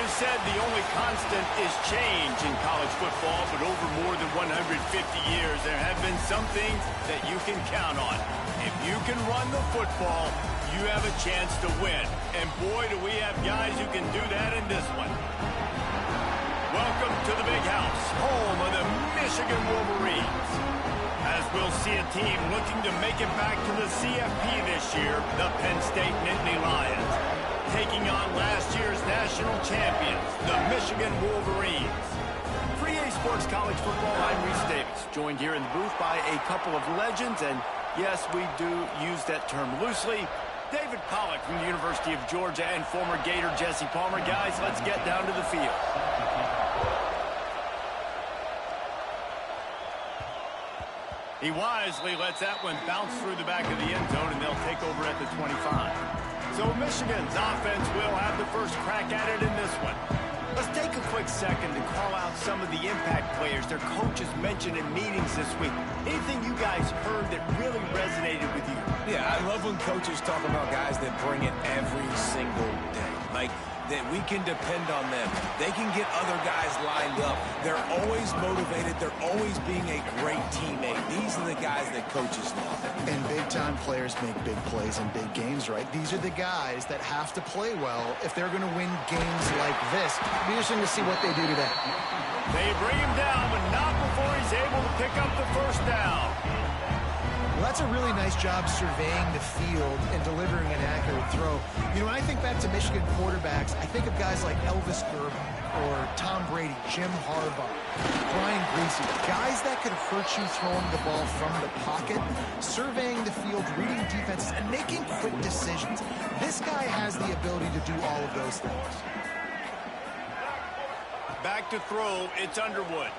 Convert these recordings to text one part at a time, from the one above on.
always said the only constant is change in college football, but over more than 150 years, there have been some things that you can count on. If you can run the football, you have a chance to win. And boy, do we have guys who can do that in this one. Welcome to the Big House, home of the Michigan Wolverines. As we'll see a team looking to make it back to the CFP this year, the Penn State Nittany Lions, taking on last year's national champions, the Michigan Wolverines. For EA Sports College Football, I'm Reese Davis, joined here in the booth by a couple of legends, and yes, we do use that term loosely. David Pollack from the University of Georgia and former Gator Jesse Palmer. Guys, let's get down to the field. He wisely lets that one bounce through the back of the end zone, and they'll take over at the 25. So Michigan's offense will have the first crack at it in this one. Let's take a quick second to call out some of the impact players their coaches mentioned in meetings this week. Anything you guys heard that really resonated with you? Yeah, I love when coaches talk about guys that bring it every single day. Like, that we can depend on them. They can get other guys lined up. They're always motivated. They're always being a great teammate. These are the guys that coaches love. And big-time players make big plays in big games, right? These are the guys that have to play well if they're going to win games like this. It'll be interesting to see what they do today. They bring him down, but not before he's able to pick up the first down. Well, that's a really nice job surveying the field and delivering an accurate throw. You know, when I think back to Michigan quarterbacks, I think of guys like Elvis Gerber or Tom Brady, Jim Harbaugh, Brian Griese, guys that could hurt you throwing the ball from the pocket, surveying the field, reading defenses, and making quick decisions. This guy has the ability to do all of those things. Back to throw, it's Underwood.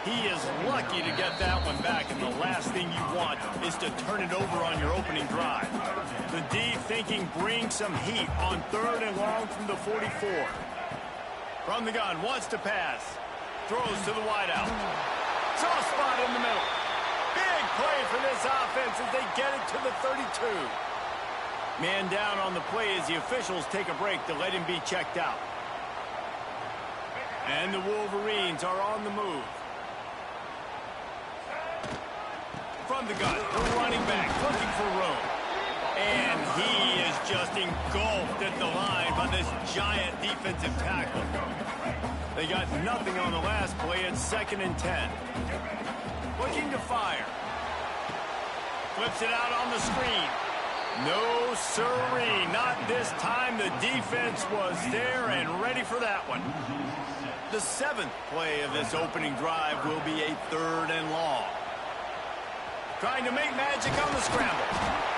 He is lucky to get that one back, and the last thing you want is to turn it over on your opening drive. The D thinking bring some heat on 3rd and long from the 44. From the gun, wants to pass. Throws to the wideout. Soft spot in the middle. Big play for this offense as they get it to the 32. Man down on the play as the officials take a break to let him be checked out. And the Wolverines are on the move. From the gun, the running back looking for room. And he is just engulfed at the line by this giant defensive tackle. They got nothing on the last play. It's 2nd and 10. Looking to fire. Flips it out on the screen. No sirree, not this time. The defense was there and ready for that one. The 7th play of this opening drive will be a 3rd and long. Trying to make magic on the scramble.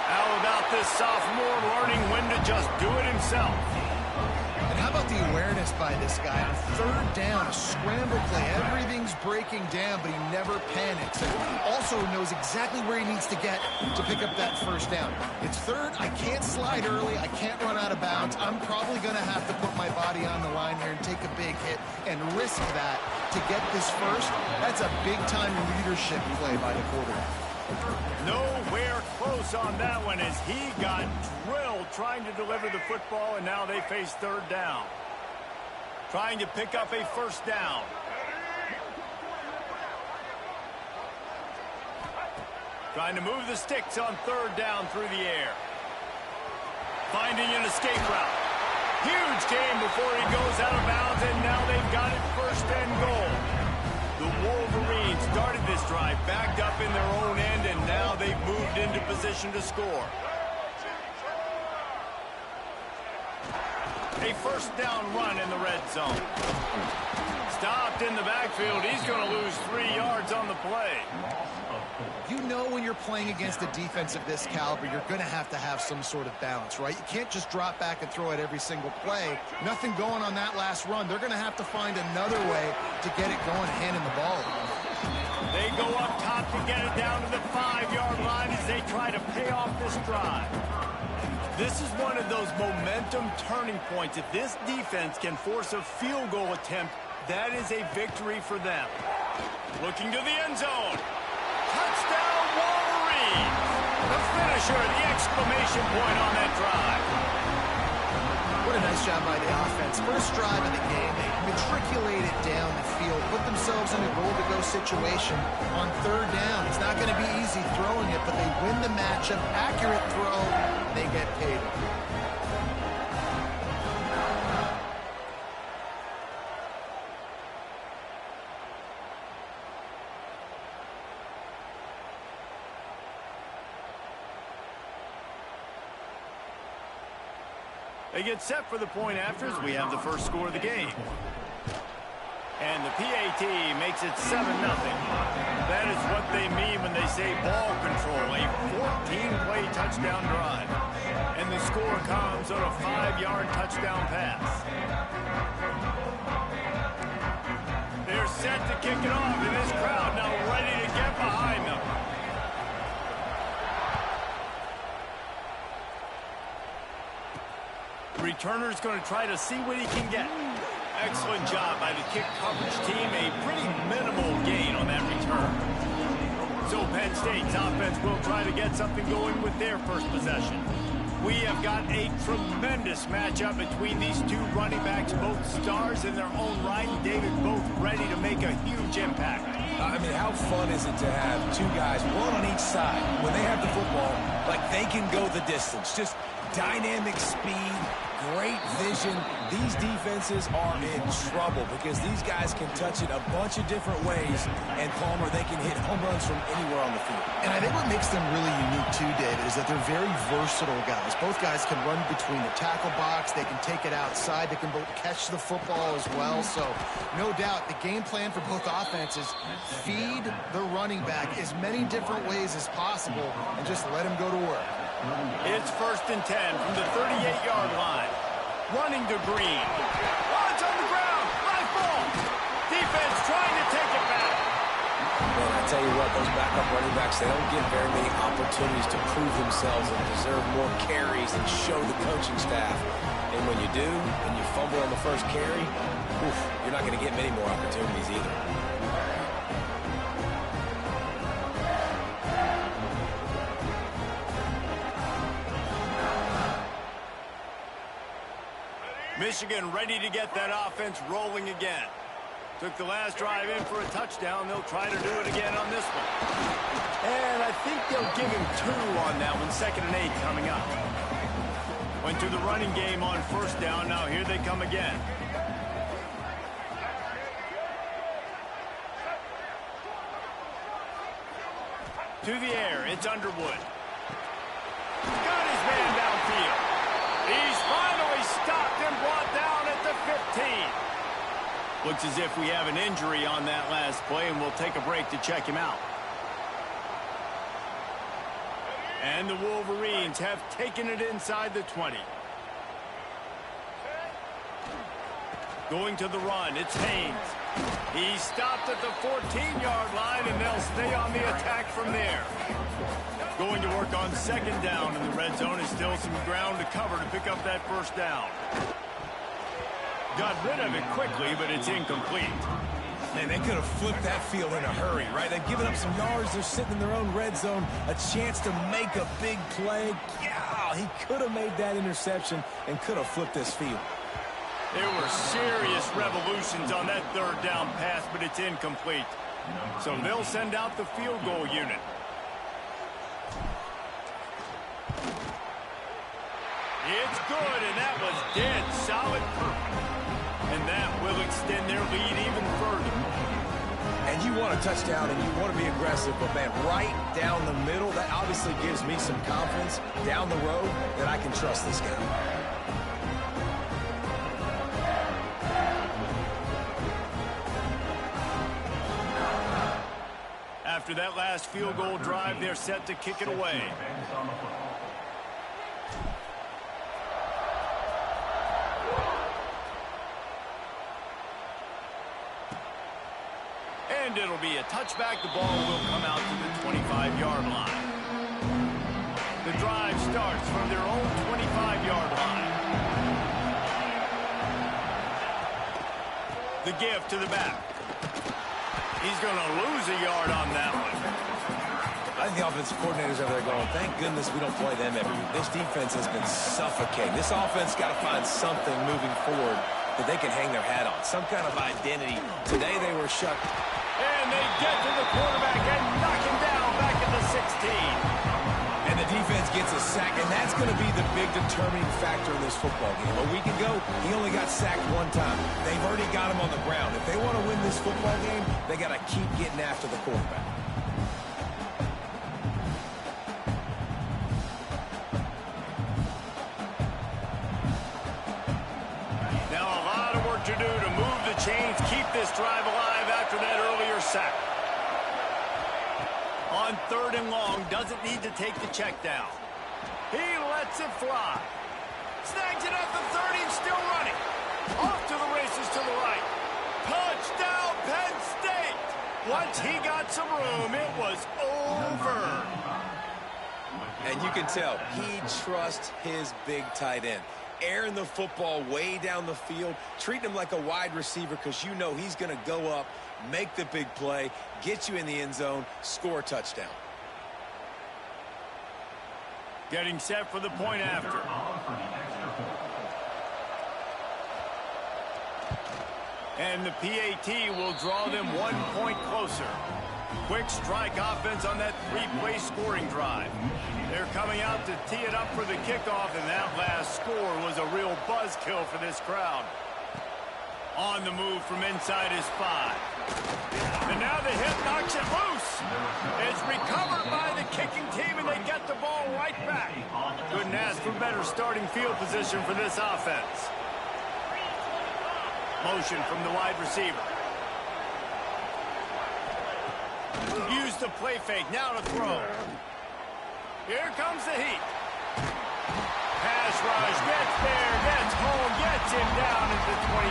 How about this sophomore learning when to just do it himself? And how about the awareness by this guy on 3rd down, a scramble play. Everything's breaking down, but he never panics. And also knows exactly where he needs to get to pick up that 1st down. It's 3rd. I can't slide early. I can't run out of bounds. I'm probably going to have to put my body on the line here and take a big hit and risk that to get this 1st. That's a big-time leadership play by the quarterback. Nowhere close on that one as he got drilled trying to deliver the football, and now they face 3rd down. Trying to pick up a 1st down. Trying to move the sticks on 3rd down through the air. Finding an escape route. Huge game before he goes out of bounds, and now they've got it 1st and goal. The Wolverines started this drive backed up in their own end, and now they've moved into position to score. A 1st down run in the red zone. Stopped in the backfield. He's going to lose 3 yards on the play. You know when you're playing against a defense of this caliber, you're going to have some sort of balance, right? You can't just drop back and throw it every single play. Nothing going on that last run. They're going to have to find another way to get it going, handing the ball. They go up top to get it down to the 5-yard line as they try to pay off this drive. This is one of those momentum turning points. If this defense can force a field goal attempt, that is a victory for them. Looking to the end zone. Touchdown, Wolverines! The finisher, the exclamation point on that drive. What a nice job by the offense. First drive of the game, they matriculated down the field, put themselves in a goal-to-go situation on third down. It's not going to be easy throwing it, but they win the matchup. Accurate throw, and they get paid. They get set for the point afters. We have the first score of the game. And the PAT makes it 7-0. That is what they mean when they say ball control, a 14-play touchdown drive. And the score comes on a 5-yard touchdown pass. They're set to kick it off, and this crowd now ready to get behind them. Returner's going to try to see what he can get. Excellent job by the kick coverage team. A pretty minimal gain on that return. So Penn State's offense will try to get something going with their first possession. We have got a tremendous matchup between these two running backs, both stars in their own right, and David, both ready to make a huge impact. I mean, how fun is it to have two guys, one on each side, when they have the football, like they can go the distance. Just dynamic speed, great vision. These defenses are in trouble because these guys can touch it a bunch of different ways, and Palmer, they can hit home runs from anywhere on the field. And I think what makes them really unique too, David, is that they're very versatile guys. Both guys can run between the tackle box. They can take it outside. They can both catch the football as well. So no doubt the game plan for both offenses, feed the running back as many different ways as possible and just let him go to work. It's 1st and 10 from the 38-yard line. Running to Green. Oh, it's on the ground. High ball. Defense trying to take it back. Man, I tell you what, those backup running backs, they don't get very many opportunities to prove themselves and deserve more carries and show the coaching staff. And when you do, and you fumble on the first carry, you're not going to get many more opportunities either. Michigan ready to get that offense rolling again. Took the last drive in for a touchdown. They'll try to do it again on this one. And I think they'll give him 2 on that one. 2nd and 8 coming up. Went to the running game on 1st down. Now here they come again. To the air. It's Underwood. Got his man downfield. He's finally stopped and brought down at the 15. Looks as if we have an injury on that last play, and we'll take a break to check him out. And the Wolverines have taken it inside the 20. Going to the run, it's Haynes. He stopped at the 14-yard line, and they'll stay on the attack from there. Going to work on 2nd down in the red zone. Is still some ground to cover to pick up that 1st down. Got rid of it quickly, but it's incomplete. Man, they could have flipped that field in a hurry, right? They've given up some yards. They're sitting in their own red zone. A chance to make a big play. Yeah, he could have made that interception and could have flipped this field. There were serious revolutions on that 3rd down pass, but it's incomplete. So they'll send out the field goal unit. It's good, and that was dead solid perfect. And that will extend their lead even further. And you want a touchdown, and you want to be aggressive, but, man, right down the middle, that obviously gives me some confidence down the road that I can trust this guy. After that last field goal drive, they're set to kick it away. And it'll be a touchback. The ball will come out to the 25-yard line. The drive starts from their own 25-yard line. The give to the back. He's going to lose a yard on that one. I think the offensive coordinators over there going, thank goodness we don't play them every week. This defense has been suffocating. This offense got to find something moving forward that they can hang their hat on, some kind of identity. Today they were shut. And they get to the quarterback and knock him down back at the 16. And the defense gets a sack, and that's going to be the big determining factor in this football game. A week ago, he only got sacked one time. They've already got him on the ground. If they want to win this football game, they got to keep getting after the quarterback. Now a lot of work to do to move the chains, keep this drive alive after that earlier sack. On 3rd and long, doesn't need to take the check down. He lets it fly. Snags it at the 30 and still running. Off to the races to the right. Touchdown, Penn State! Once he got some room, it was over. And you can tell he trusts his big tight end. Airing the football way down the field, treating him like a wide receiver because you know he's going to go up, make the big play, get you in the end zone, score a touchdown. Getting set for the point after. And the PAT will draw them 1 point closer. Quick strike offense on that 3-play scoring drive. They're coming out to tee it up for the kickoff, and that last score was a real buzzkill for this crowd. On the move from inside his 5. And now the hit knocks it loose. It's recovered by the kicking team, and they get the ball right back. Couldn't ask for better starting field position for this offense. Motion from the wide receiver. Use the play fake, now to throw. Here comes the heat. Pass rush, gets there, gets home, gets him down at the 23.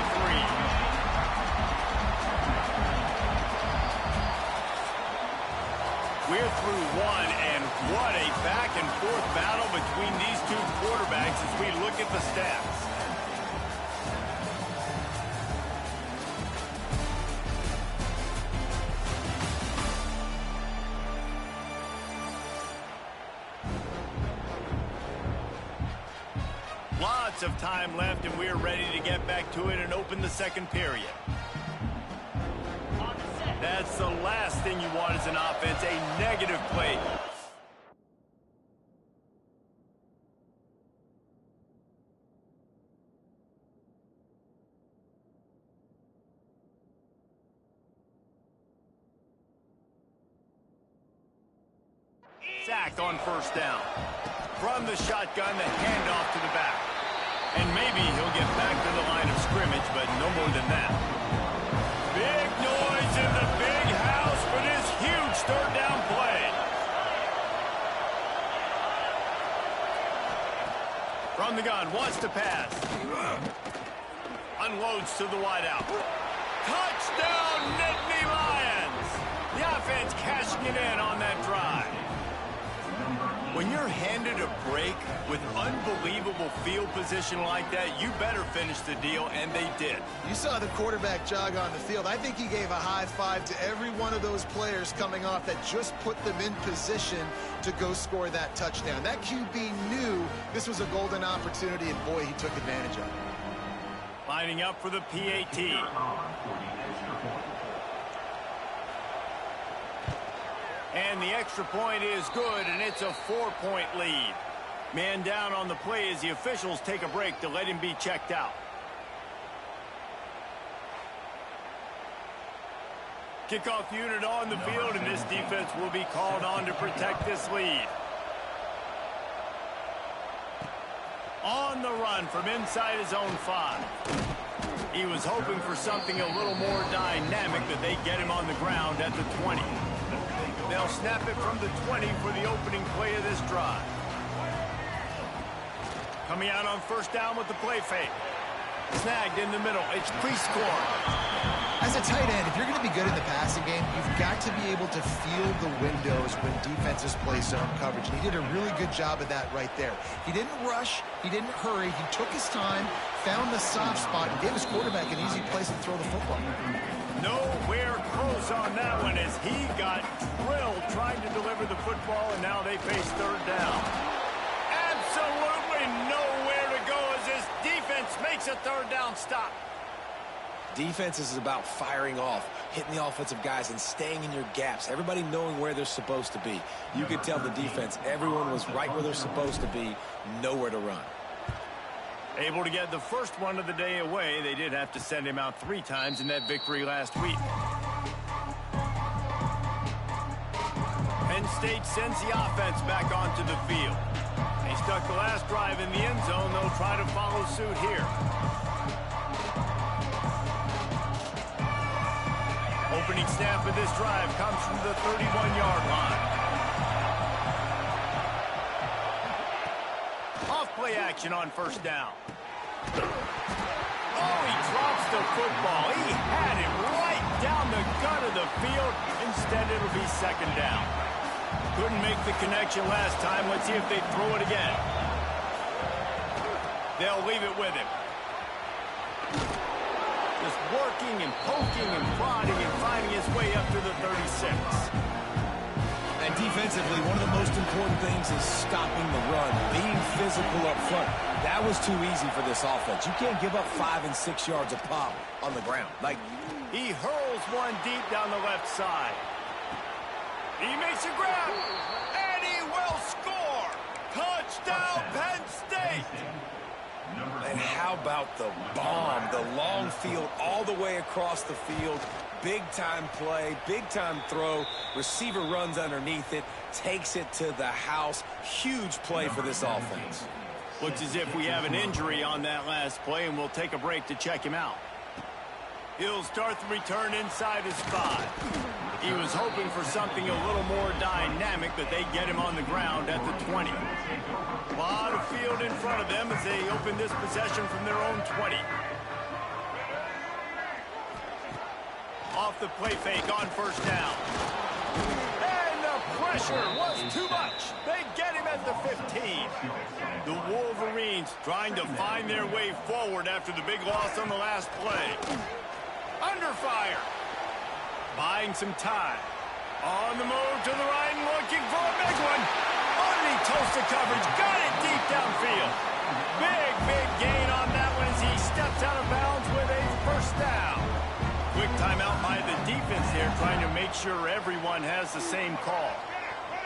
We're through one, and what a back-and-forth battle between these two quarterbacks as we look at the stats. Lots of time left, and we're ready to get back to it and open the second period. That's the last thing you want as an offense, a negative play. Sacked on 1st down. From the shotgun, the handoff to the back. And maybe he'll get back to the line of scrimmage, but no more than that. Big noise in the big house for this huge 3rd down play. From the gun, wants to pass. Unloads to the wideout. Touchdown, Nittany Lions! The offense cashing it in on that drive. When you're handed a break with unbelievable field position like that, you better finish the deal, and they did. You saw the quarterback jog on the field. I think he gave a high five to every one of those players coming off that just put them in position to go score that touchdown. That QB knew this was a golden opportunity, and boy, he took advantage of it. Lining up for the PAT. And the extra point is good, and it's a 4-point lead. Man down on the play as the officials take a break to let him be checked out. Kickoff unit on the field, and this defense will be called on to protect this lead. On the run from inside his own 5. He was hoping for something a little more dynamic, but they get him on the ground at the 20. They'll snap it from the 20 for the opening play of this drive. Coming out on 1st down with the play fake. Snagged in the middle. It's pre-score. As a tight end, if you're going to be good in the passing game, you've got to be able to feel the windows when defenses play zone coverage. And he did a really good job of that right there. He didn't rush. He didn't hurry. He took his time, found the soft spot, and gave his quarterback an easy place to throw the football. Nowhere close on that one as he got drilled trying to deliver the football, and now they face third down. Absolutely nowhere to go as this defense makes a third down stop. Defense is about firing off, hitting the offensive guys and staying in your gaps. Everybody knowing where they're supposed to be. You could tell the defense, everyone was right where they're supposed to be, nowhere to run. Able to get the first one of the day away. They did have to send him out 3 times in that victory last week. Penn State sends the offense back onto the field. They stuck the last drive in the end zone. They'll try to follow suit here. Opening snap of this drive comes from the 31-yard line. Off-play action on first down. Oh, he drops the football. He had it right down the gut of the field. Instead, it'll be second down. Couldn't make the connection last time. Let's see if they throw it again. They'll leave it with him. Just working and poking and prodding and finding his way up to the 36. And defensively, one of the most important things is stopping the run, being physical up front. That was too easy for this offense. You can't give up 5 and 6 yards a pop on the ground. He hurls one deep down the left side. He makes a grab, and he will score. Touchdown, Penn State. And how about the bomb, the long field all the way across the field. Big-time play, big-time throw. Receiver runs underneath it, takes it to the house. Huge play for this offense. Looks as if we have an injury on that last play, and we'll take a break to check him out. He'll start the return inside his 5. He was hoping for something a little more dynamic, but they get him on the ground at the 20. A lot of field in front of them as they open this possession from their own 20. Off the play fake on first down. And the pressure was too much. They get him at the 15. The Wolverines trying to find their way forward after the big loss on the last play. Under fire. Buying some time. On the move to the right and looking for a big one. Underneath toasted coverage. Got it deep downfield. Big gain on that one as he steps out of bounds with a first down. Quick timeout by the defense there, trying to make sure everyone has the same call.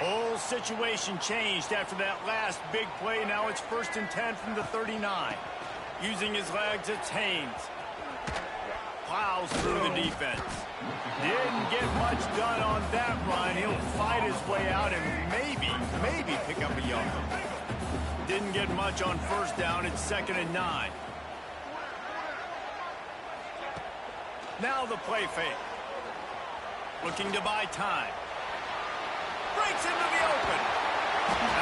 Whole situation changed after that last big play. Now it's 1st and 10 from the 39. Using his legs, it's Haynes. Plows through the defense. Didn't get much done on that run. He'll fight his way out and maybe pick up a yard. Didn't get much on first down. It's 2nd and 9. Now the play fake. Looking to buy time. Breaks into the open.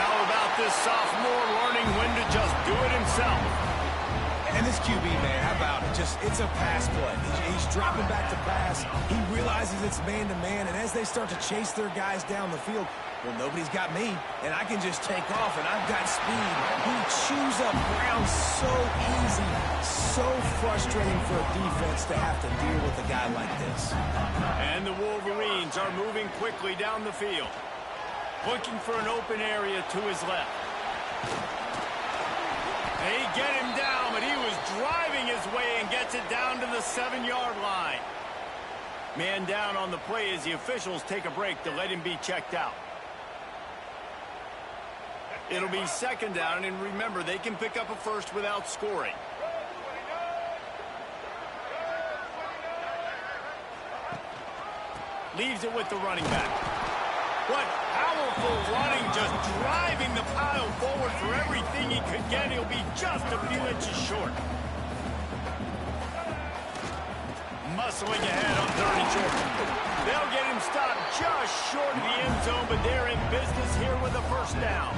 How about this sophomore learning when to just do it himself? And this QB, man, how about it? It's a pass play. He's dropping back to pass. He realizes it's man-to-man, and as they start to chase their guys down the field, well, nobody's got me, and I can just take off, and I've got speed. He chews up ground so easy, so frustrating for a defense to have to deal with a guy like this. And the Wolverines are moving quickly down the field, looking for an open area to his left. They get him down, but he was driving his way and gets it down to the 7-yard line. Man down on the play as the officials take a break to let him be checked out. It'll be 2nd down, and remember, they can pick up a first without scoring. Leaves it with the running back. What powerful running, just driving the pile forward for everything he could get. He'll be just a few inches short. Muscling ahead on 3rd and short. They'll get him stopped just short of the end zone, but they're in business here with a first down.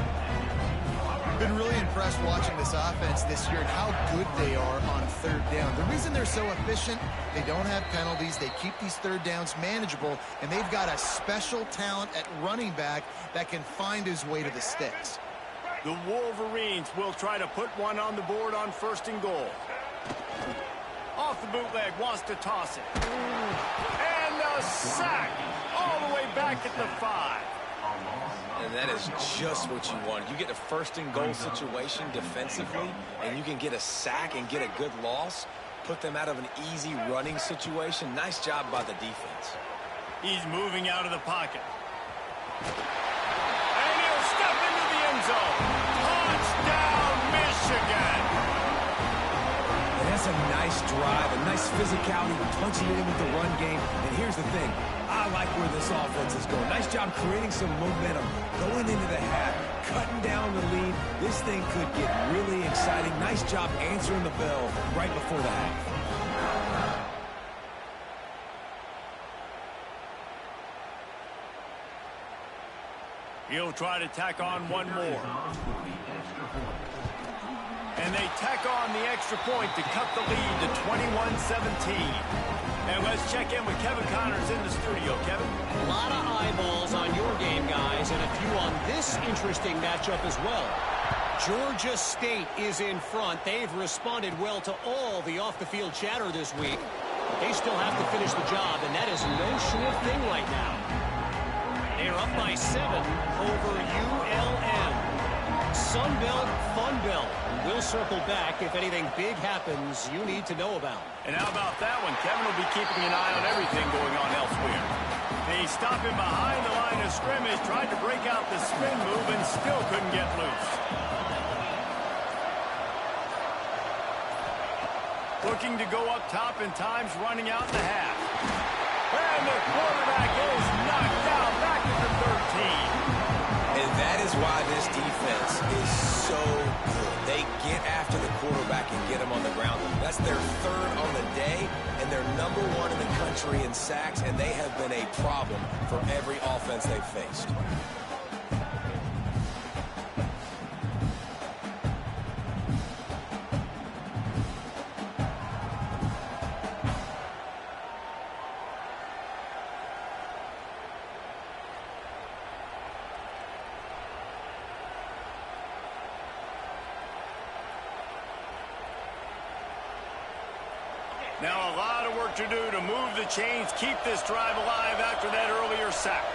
Been really impressed watching this offense this year and how good they are on 3rd down. The reason they're so efficient, they don't have penalties. They keep these 3rd downs manageable, and they've got a special talent at running back that can find his way to the sticks. The Wolverines will try to put one on the board on 1st and goal. Off the bootleg, wants to toss it. And a sack all the way back at the 5. And that is just what you want. You get a first-and-goal situation defensively, and you can get a sack and get a good loss, put them out of an easy running situation. Nice job by the defense. He's moving out of the pocket. And he'll step into the end zone. Touchdown, Michigan! And that's a nice drive, a nice physicality, punching it in with the run game. And here's the thing. I like where this offense is going. Nice job creating some momentum, going into the half, cutting down the lead. This thing could get really exciting. Nice job answering the bell right before the half. He'll try to tack on one more. And they tack on the extra point to cut the lead to 21-17. And let's check in with Kevin Connors in the studio. Kevin? A lot of eyeballs on your game, guys, and a few on this interesting matchup as well. Georgia State is in front. They've responded well to all the off-the-field chatter this week. They still have to finish the job, and that is no sure thing right now. They're up by 7 over ULM. Sunbelt, Funbelt. We'll circle back if anything big happens you need to know about. And how about that one? Kevin will be keeping an eye on everything going on elsewhere. And he's stopping behind the line of scrimmage, tried to break out the spin move and still couldn't get loose. Looking to go up top and time's running out the half. And the quarterback is knocked down back at the 13. And that is why this defense is so good. They get after the quarterback and get him on the ground. That's their 3rd on the day, and they're number 1 in the country in sacks, and they have been a problem for every offense they've faced. Now a lot of work to do to move the chains, keep this drive alive after that earlier sack.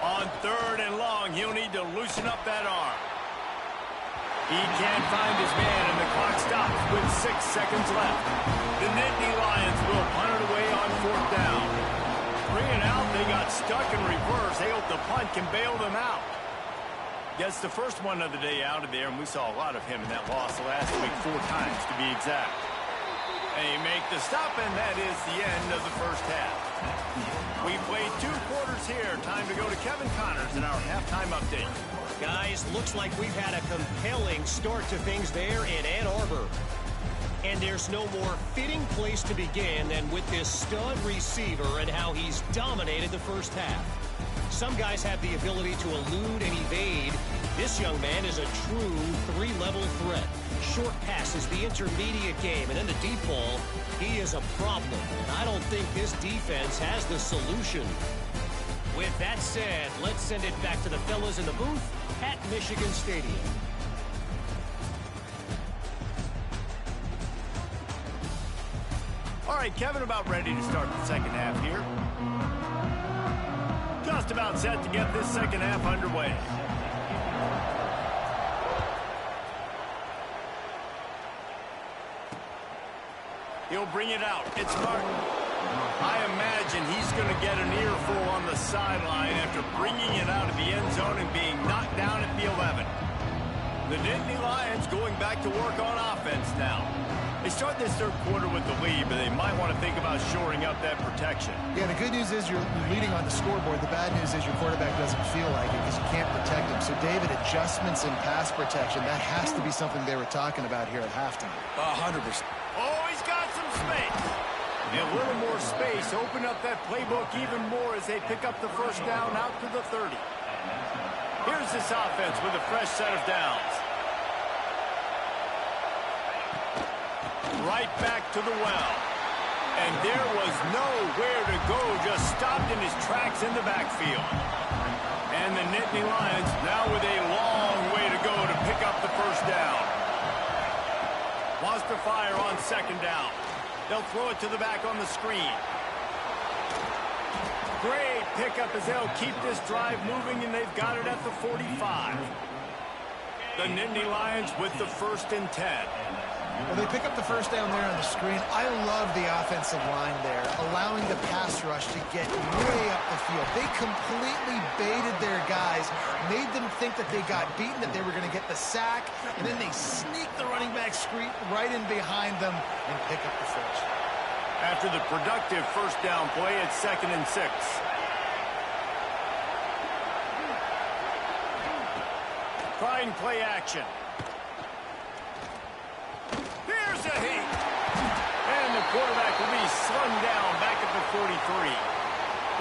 On 3rd and long, he'll need to loosen up that arm. He can't find his man, and the clock stops with 6 seconds left. The Nittany Lions will punt it away on 4th down. 3 and out, they got stuck in reverse. They hope the punt can bail them out. Gets the first one of the day out of there, and we saw a lot of him in that loss last week, 4 times to be exact. And he make the stop, and that is the end of the first half. We played 2 quarters here. Time to go to Kevin Connors in our halftime update. Guys, looks like we've had a compelling start to things there in Ann Arbor. And there's no more fitting place to begin than with this stud receiver and how he's dominated the first half. Some guys have the ability to elude and evade. This young man is a true 3-level threat. Short passes, the intermediate game, and then the deep ball, he is a problem. And I don't think this defense has the solution. With that said, let's send it back to the fellas in the booth at Michigan Stadium. All right, Kevin, about ready to start the second half here. Just about set to get this second half underway. He'll bring it out. It's Martin. I imagine he's going to get an earful on the sideline after bringing it out of the end zone and being knocked down at the 11. The Nittany Lions going back to work on offense now. They start this third quarter with the lead, but they might want to think about shoring up that protection. Yeah, the good news is you're leading on the scoreboard. The bad news is your quarterback doesn't feel like it because you can't protect him. So, David, adjustments in pass protection, that has to be something they were talking about here at halftime. 100%. Oh, he's got some space. A little more space. Open up that playbook even more as they pick up the first down out to the 30. Here's this offense with a fresh set of downs. Right back to the well. And there was nowhere to go, just stopped in his tracks in the backfield. And the Nittany Lions now with a long way to go to pick up the first down. Wants to fire on second down. They'll throw it to the back on the screen. Great pickup as they'll keep this drive moving, and they've got it at the 45. The Nittany Lions with the 1st and 10. Well, they pick up the first down there on the screen. I love the offensive line there, allowing the pass rush to get way up the field. They completely baited their guys, made them think that they got beaten, that they were going to get the sack, and then they sneak the running back screen right in behind them and pick up the first. After the productive first down play, it's 2nd and 6. Trying play action. Here's a heat. And the quarterback will be slung down back at the 43.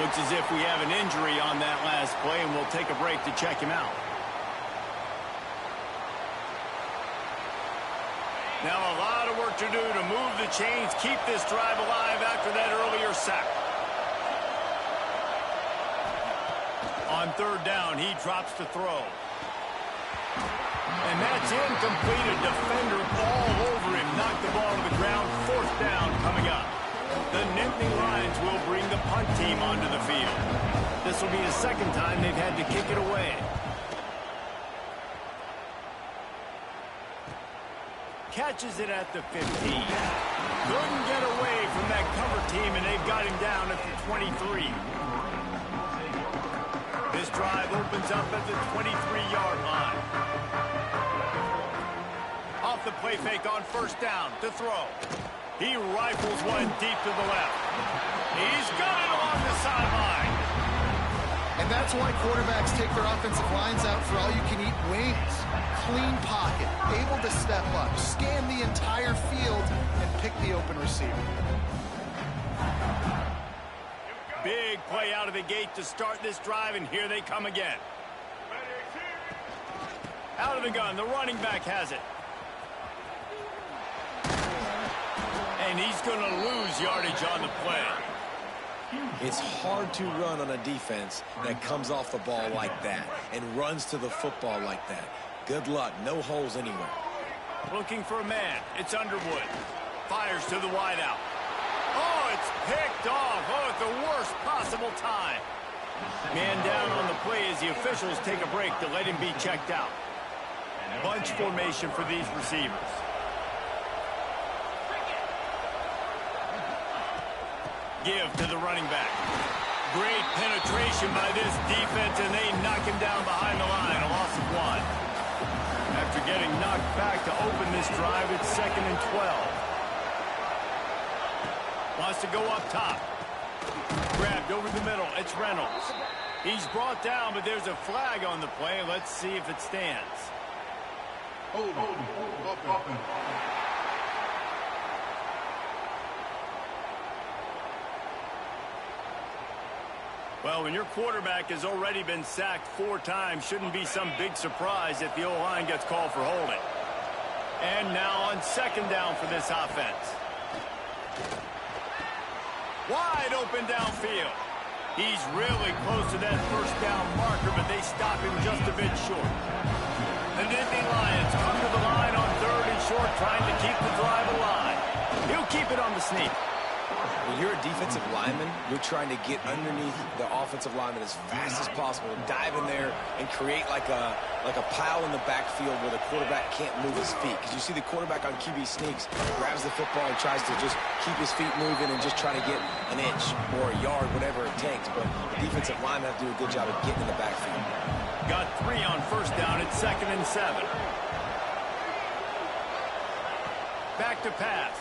Looks as if we have an injury on that last play, and we'll take a break to check him out. Now a lot of work to do to move the chains, keep this drive alive after that earlier sack. On 3rd down, he drops to throw. And that's incomplete. A defender all over him. Knocked the ball to the ground. 4th down coming up. The Nittany Lions will bring the punt team onto the field. This will be the 2nd time they've had to kick it away. Catches it at the 15. Couldn't get away from that cover team, and they've got him down at the 23. This drive opens up at the 23-yard line. Off the play fake on 1st down to throw. He rifles one deep to the left. He's got it along the sideline. And that's why quarterbacks take their offensive lines out for all-you-can-eat wings. Clean pocket, able to step up, scan the entire field, and pick the open receiver. Big play out of the gate to start this drive, and here they come again. Out of the gun, the running back has it. And he's going to lose yardage on the play. It's hard to run on a defense that comes off the ball like that and runs to the football like that. Good luck. No holes anywhere. Looking for a man. It's Underwood. Fires to the wideout. Oh, it's picked off. Oh, at the worst possible time. Man down on the play as the officials take a break to let him be checked out. Bunch formation for these receivers. Give to the running back. Great penetration by this defense, and they knock him down behind the line. A loss of 1. After getting knocked back to open this drive, it's 2nd and 12. Wants to go up top. Grabbed over the middle. It's Reynolds. He's brought down, but there's a flag on the play. Let's see if it stands. Hold. Well, when your quarterback has already been sacked 4 times, shouldn't be some big surprise if the O-line gets called for holding. And now on 2nd down for this offense. Wide open downfield. He's really close to that 1st down marker, but they stop him just a bit short. The Nittany Lions come to the line on 3rd and short, trying to keep the drive alive. He'll keep it on the sneak. When you're a defensive lineman, you're trying to get underneath the offensive lineman as fast as possible, dive in there and create like a pile in the backfield where the quarterback can't move his feet. Because you see the quarterback on QB sneaks, grabs the football and tries to just keep his feet moving and just try to get an inch or a yard, whatever it takes. But defensive linemen have to do a good job of getting in the backfield. Got 3 on 1st down. It's 2nd and 7. Back to pass.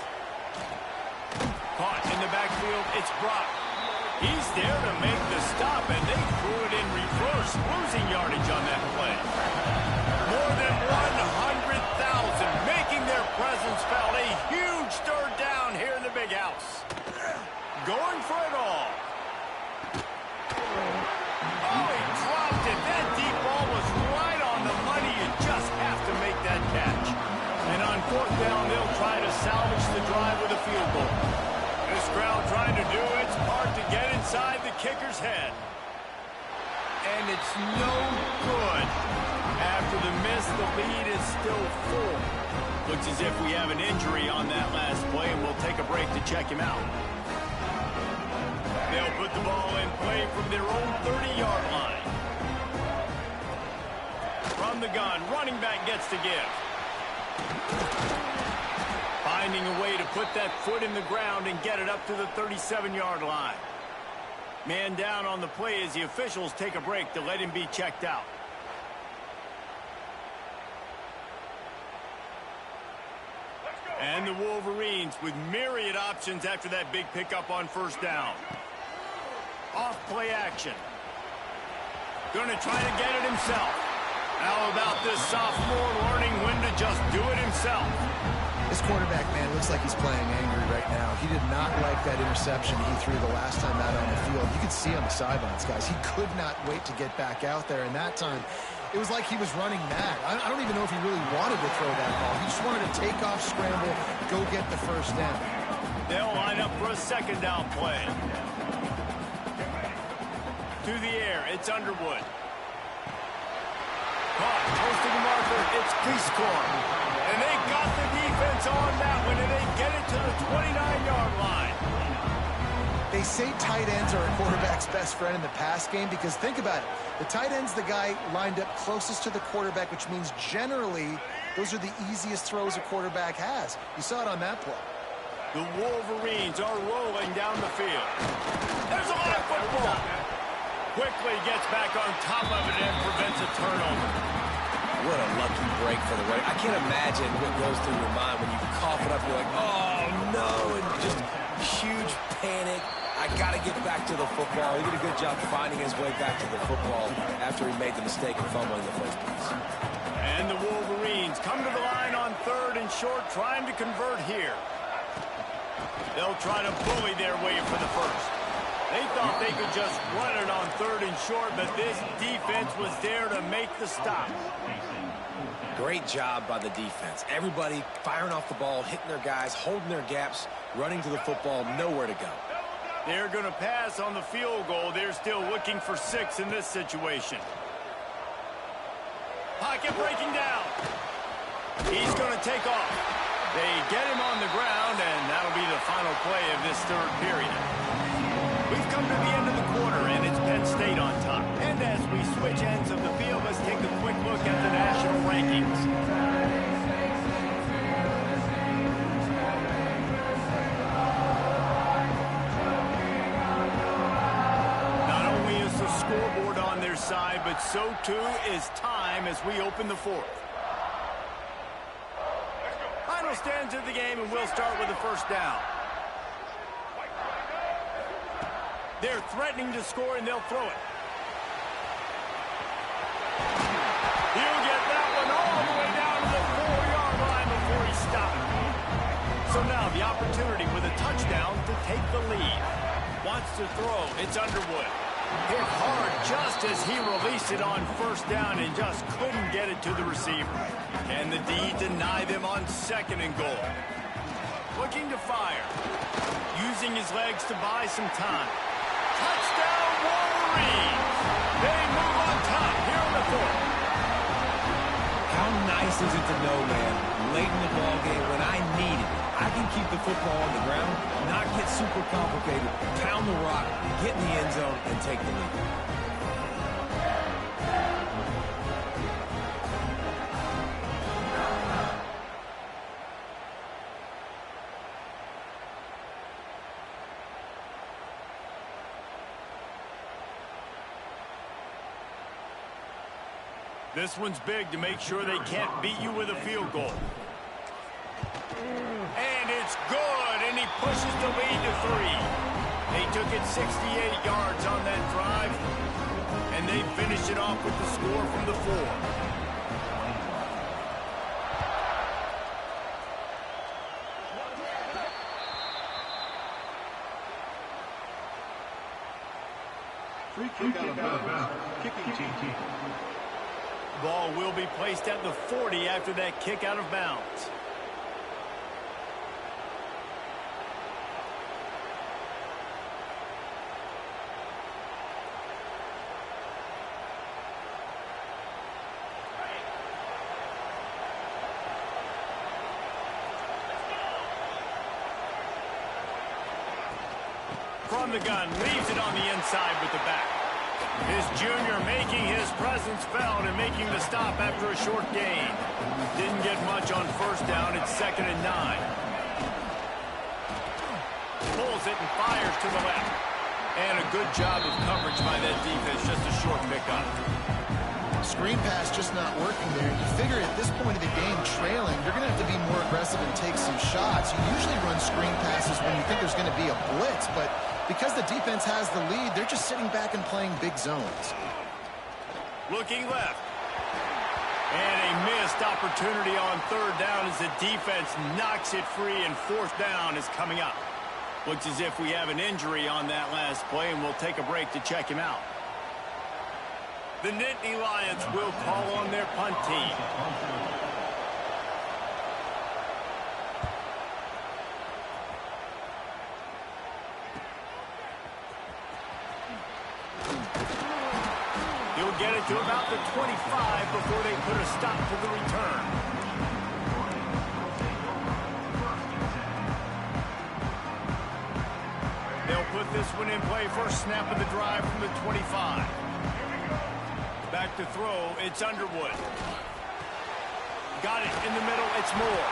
Caught in the backfield, it's Brock. He's there to make the stop, and they threw it in reverse, losing yardage on that play. More than 100,000 making their presence felt. A huge 3rd down here in the big house. Going for it all. Oh, he dropped it. That deep ball was right on the money. You just have to make that catch. And on 4th down, they'll try to salvage the drive with a field goal. This ground kicker's head. And it's no good. After the miss, the lead is still full. Looks as if we have an injury on that last play, and we'll take a break to check him out. They'll put the ball in play from their own 30-yard line. From the gun, running back gets to give. Finding a way to put that foot in the ground and get it up to the 37-yard line. Man down on the play as the officials take a break to let him be checked out. And the Wolverines with myriad options after that big pickup on first down. Off play action. Gonna try to get it himself. How about this sophomore learning when to just do it himself? This quarterback, man, looks like he's playing angry right now. He did not like that interception he threw the last time out on the field. You could see on the sidelines, guys. He could not wait to get back out there, and that time it was like he was running mad. I don't even know if he really wanted to throw that ball. He just wanted to take off, scramble, go get the first down. They'll line up for a second down play. To the air, it's Underwood. Caught, close to the marker, it's Peacecorp. And they got the defense on that one, and they get it to the 29-yard line. They say tight ends are a quarterback's best friend in the pass game because think about it. The tight end's the guy lined up closest to the quarterback, which means generally those are the easiest throws a quarterback has. You saw it on that play. The Wolverines are rolling down the field. There's a lot of football. Quickly gets back on top of it and prevents a turnover. What a lucky break for the running. I can't imagine what goes through your mind when you cough it up. You're like, oh, no, and just huge panic. I got to get back to the football. He did a good job finding his way back to the football after he made the mistake of fumbling in the first place. And the Wolverines come to the line on third and short, trying to convert here. They'll try to bully their way for the first. They thought they could just run it on third and short, but this defense was there to make the stop. Great job by the defense. Everybody firing off the ball, hitting their guys, holding their gaps, running to the football, nowhere to go. They're going to pass on the field goal. They're still looking for 6 in this situation. Pocket breaking down. He's going to take off. They get him on the ground, and that'll be the final play of this third period. We've come to the end of the quarter, and it's Penn State on top. And as we switch ends of the field, let's take a quick look at the national rankings. Not only is the scoreboard on their side, but so too is time as we open the fourth. Final stands of the game, and we'll start with the first down. They're threatening to score, and they'll throw it. He'll get that one all the way down to the 4-yard line before he stopped. So now the opportunity with a touchdown to take the lead. Wants to throw. It's Underwood. Hit hard just as he released it on first down and just couldn't get it to the receiver. And the D deny them on second and goal. Looking to fire. Using his legs to buy some time. Touchdown, Wolverines! They move on top here in the fourth. How nice is it to know, man, late in the ball game when I need it, I can keep the football on the ground, not get super complicated, pound the rock, get in the end zone, and take the lead. This one's big to make sure they can't beat you with a field goal. And it's good, and he pushes the lead to 3. They took it 68 yards on that drive, and they finished it off with the score from the 4. Free kick out of bounds. Kicking team. Ball will be placed at the 40 after that kick out of bounds. from the gun, leaves it on the inside with the back. His junior making his presence felt and making the stop after a short gain. Didn't get much on first down. It's 2nd and 9. Pulls it and fires to the left. And a good job of coverage by that defense. Just a short pickup. Screen pass just not working there. You figure at this point of the game, trailing, you're going to have to be more aggressive and take some shots. You usually run screen passes when you think there's going to be a blitz, but because the defense has the lead, they're just sitting back and playing big zones. Looking left. And a missed opportunity on 3rd down as the defense knocks it free, and 4th down is coming up. Looks as if we have an injury on that last play, and we'll take a break to check him out. The Nittany Lions will call on their punt team. He'll get it to about the 25 before they put a stop to the return. They'll put this one in play. First snap of the drive from the 25. Back to throw, it's Underwood. Got it in the middle, it's Moore.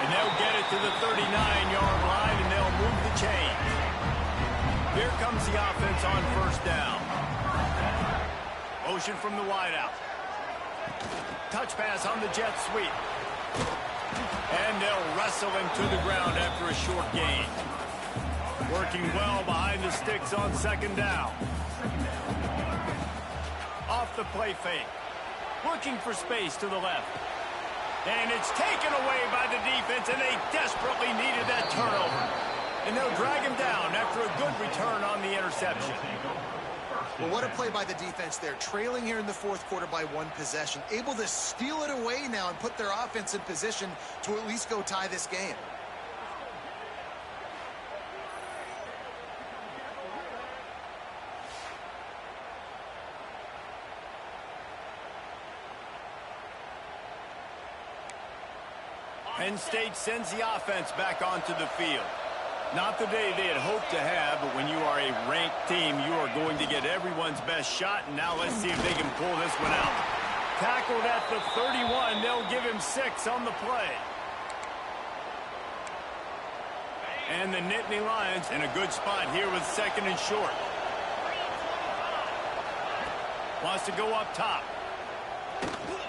And they'll get it to the 39-yard line, and they'll move the chains. Here comes the offense on 1st down. Motion from the wideout. Touch pass on the jet sweep. And they'll wrestle him to the ground after a short gain. Working well behind the sticks on 2nd down. Off the play fake. Looking for space to the left. And it's taken away by the defense, and they desperately needed that turnover. And they'll drag him down after a good return on the interception. Well, what a play by the defense there. Trailing here in the 4th quarter by 1 possession. Able to steal it away now and put their offense in position to at least go tie this game. Penn State sends the offense back onto the field. Not the day they had hoped to have, but when you are a ranked team, you are going to get everyone's best shot. And now let's see if they can pull this one out. Tackled at the 31. They'll give him 6 on the play. And the Nittany Lions in a good spot here with 2nd and short. Wants to go up top.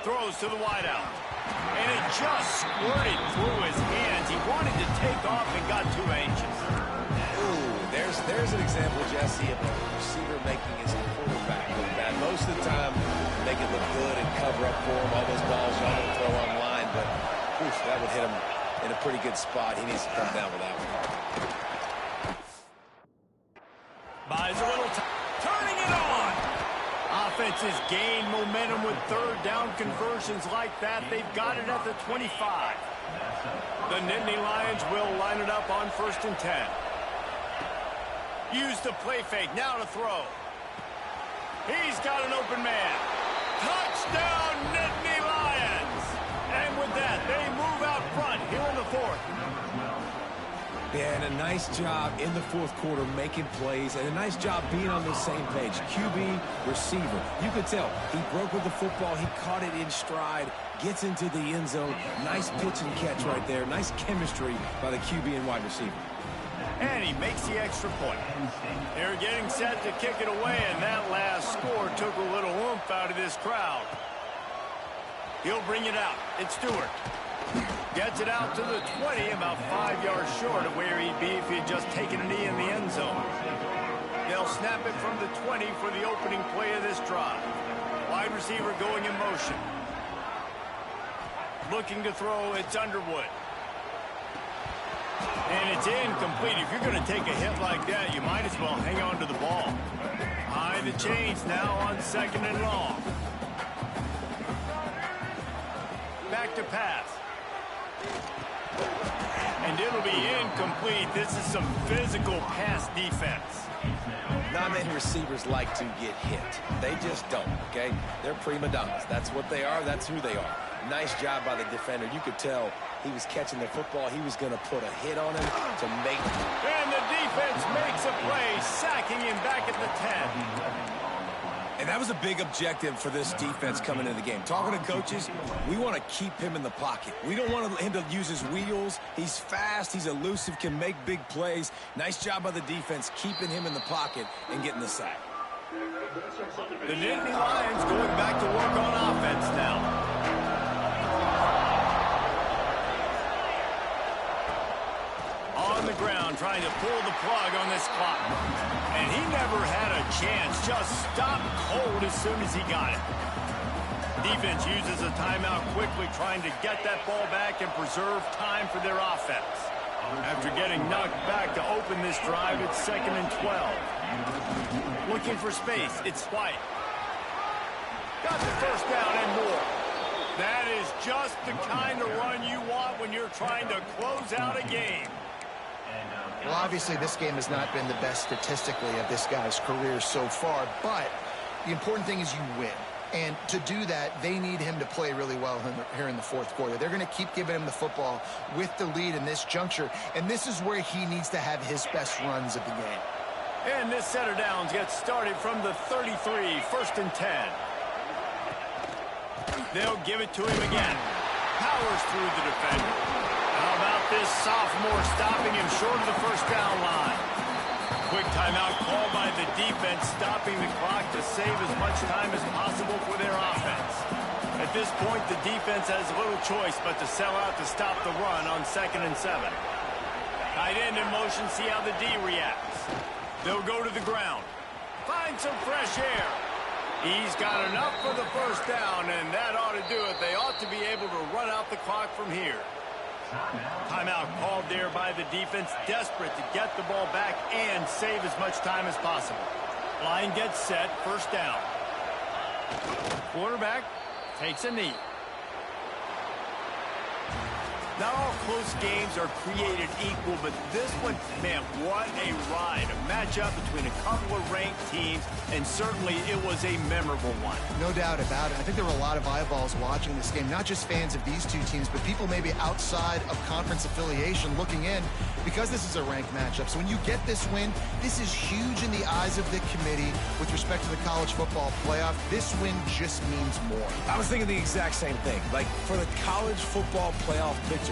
Throws to the wideout. And it just squirted through his hands. He wanted to take off and got too anxious. Ooh, there's an example, Jesse, of a receiver making his quarterback look bad. Most of the time, make it look good and cover up for him. All those balls y'all don't throw online, but oof, that would hit him in a pretty good spot. He needs to come down with that one. Buys a little time. Turning it on. Offenses gain momentum with 3rd down conversions like that. They've got it at the 25. The Nittany Lions will line it up on 1st and 10. Use the play fake. Now to throw. He's got an open man. Touchdown, Nittany Lions! And with that, they move out front here in the 4th. Yeah, and a nice job in the 4th quarter making plays, and a nice job being on the same page. QB, receiver. You could tell he broke with the football. He caught it in stride, gets into the end zone. Nice pitch and catch right there. Nice chemistry by the QB and wide receiver. And he makes the extra point. They're getting set to kick it away, and that last score took a little oomph out of this crowd. He'll bring it out. It's Stewart. Gets it out to the 20, about 5 yards short of where he'd be if he had just taken a knee in the end zone. They'll snap it from the 20 for the opening play of this drive. Wide receiver going in motion. Looking to throw, it's Underwood. And it's incomplete. If you're going to take a hit like that, you might as well hang on to the ball. High the chains now on 2nd and long. Back to pass. And it'll be incomplete. This is some physical pass defense. Not many receivers like to get hit. They just don't, okay? They're prima donnas. That's what they are. That's who they are. Nice job by the defender. You could tell he was catching the football. He was going to put a hit on him to make it. And the defense makes a play, sacking him back at the 10. And that was a big objective for this defense coming into the game. Talking to coaches, we want to keep him in the pocket. We don't want him to use his wheels. He's fast. He's elusive, can make big plays. Nice job by the defense keeping him in the pocket and getting the sack. The Nittany Lions going back to work on offense now. On the ground, trying to pull the plug on this clock. And he never had a chance. Just stopped cold as soon as he got it. Defense uses a timeout quickly, trying to get that ball back and preserve time for their offense. After getting knocked back to open this drive, it's 2nd and 12. Looking for space, it's White. Got the first down and more. That is just the kind of run you want when you're trying to close out a game. Well, obviously, this game has not been the best statistically of this guy's career so far, but the important thing is you win. And to do that, they need him to play really well here in the fourth quarter. They're going to keep giving him the football with the lead in this juncture, and this is where he needs to have his best runs of the game. And this set of downs gets started from the 33, 1st and 10. They'll give it to him again. Powers through the defender. How about this sophomore stopping him short of the first down line? Quick timeout called by the defense, stopping the clock to save as much time as possible for their offense. At this point, the defense has little choice but to sell out to stop the run on 2nd and 7. Tight end in motion, see how the D reacts. They'll go to the ground. Find some fresh air. He's got enough for the first down, and that ought to do it. They ought to be able to run out the clock from here. Timeout called there by the defense, desperate to get the ball back and save as much time as possible. Line gets set, first down. Quarterback takes a knee. Not all close games are created equal, but this one, man, what a ride. A matchup between a couple of ranked teams, and certainly it was a memorable one. No doubt about it. I think there were a lot of eyeballs watching this game, not just fans of these two teams, but people maybe outside of conference affiliation looking in because this is a ranked matchup. So when you get this win, this is huge in the eyes of the committee with respect to the college football playoff. This win just means more. I was thinking the exact same thing. Like, for the college football playoff picture,